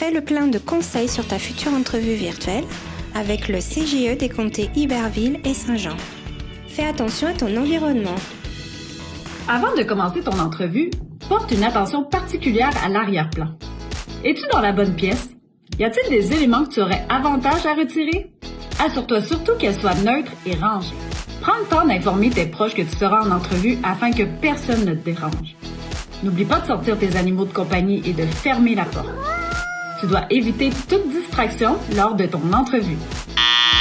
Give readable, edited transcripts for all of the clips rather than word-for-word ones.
Fais le plein de conseils sur ta future entrevue virtuelle avec le CJE des comtés Iberville et Saint-Jean. Fais attention à ton environnement. Avant de commencer ton entrevue, porte une attention particulière à l'arrière-plan. Es-tu dans la bonne pièce? Y a-t-il des éléments que tu aurais avantage à retirer? Assure-toi surtout qu'elle soit neutre et rangée. Prends le temps d'informer tes proches que tu seras en entrevue afin que personne ne te dérange. N'oublie pas de sortir tes animaux de compagnie et de fermer la porte. Tu dois éviter toute distraction lors de ton entrevue.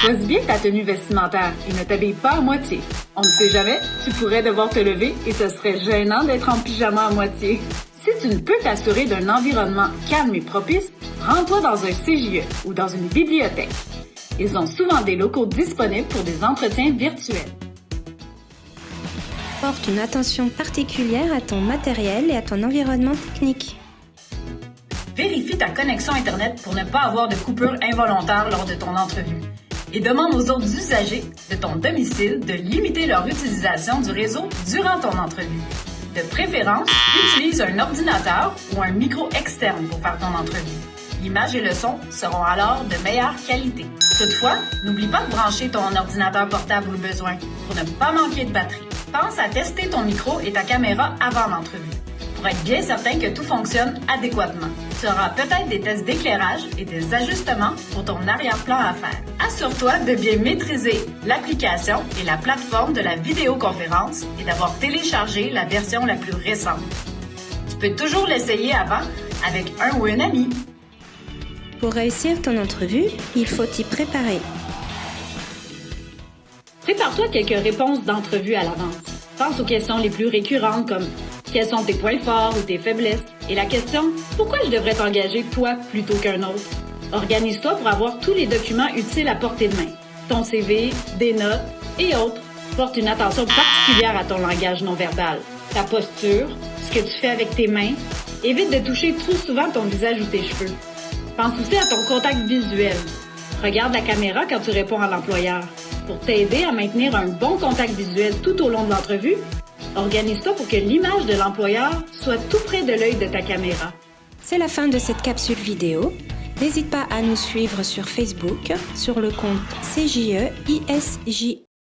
Choisis bien ta tenue vestimentaire et ne t'habille pas à moitié. On ne sait jamais, tu pourrais devoir te lever et ce serait gênant d'être en pyjama à moitié. Si tu ne peux t'assurer d'un environnement calme et propice, rends-toi dans un CJE ou dans une bibliothèque. Ils ont souvent des locaux disponibles pour des entretiens virtuels. Porte une attention particulière à ton matériel et à ton environnement technique. Vérifie ta connexion Internet pour ne pas avoir de coupure involontaire lors de ton entrevue. Et demande aux autres usagers de ton domicile de limiter leur utilisation du réseau durant ton entrevue. De préférence, utilise un ordinateur ou un micro externe pour faire ton entrevue. L'image et le son seront alors de meilleure qualité. Toutefois, n'oublie pas de brancher ton ordinateur portable au besoin pour ne pas manquer de batterie. Pense à tester ton micro et ta caméra avant l'entrevue pour être bien certain que tout fonctionne adéquatement. Tu auras peut-être des tests d'éclairage et des ajustements pour ton arrière-plan à faire. Assure-toi de bien maîtriser l'application et la plateforme de la vidéoconférence et d'avoir téléchargé la version la plus récente. Tu peux toujours l'essayer avant avec un ou une amie. Pour réussir ton entrevue, il faut t'y préparer. Prépare-toi quelques réponses d'entrevue à l'avance. Pense aux questions les plus récurrentes comme quels sont tes points forts ou tes faiblesses et la question pourquoi je devrais t'engager toi plutôt qu'un autre. Organise-toi pour avoir tous les documents utiles à portée de main. Ton CV, des notes et autres. Porte une attention particulière à ton langage non verbal, ta posture, ce que tu fais avec tes mains. Évite de toucher trop souvent ton visage ou tes cheveux. Pense aussi à ton contact visuel. Regarde la caméra quand tu réponds à l'employeur. Pour t'aider à maintenir un bon contact visuel tout au long de l'entrevue, organise-toi pour que l'image de l'employeur soit tout près de l'œil de ta caméra. C'est la fin de cette capsule vidéo. N'hésite pas à nous suivre sur Facebook, sur le compte CJE ISJ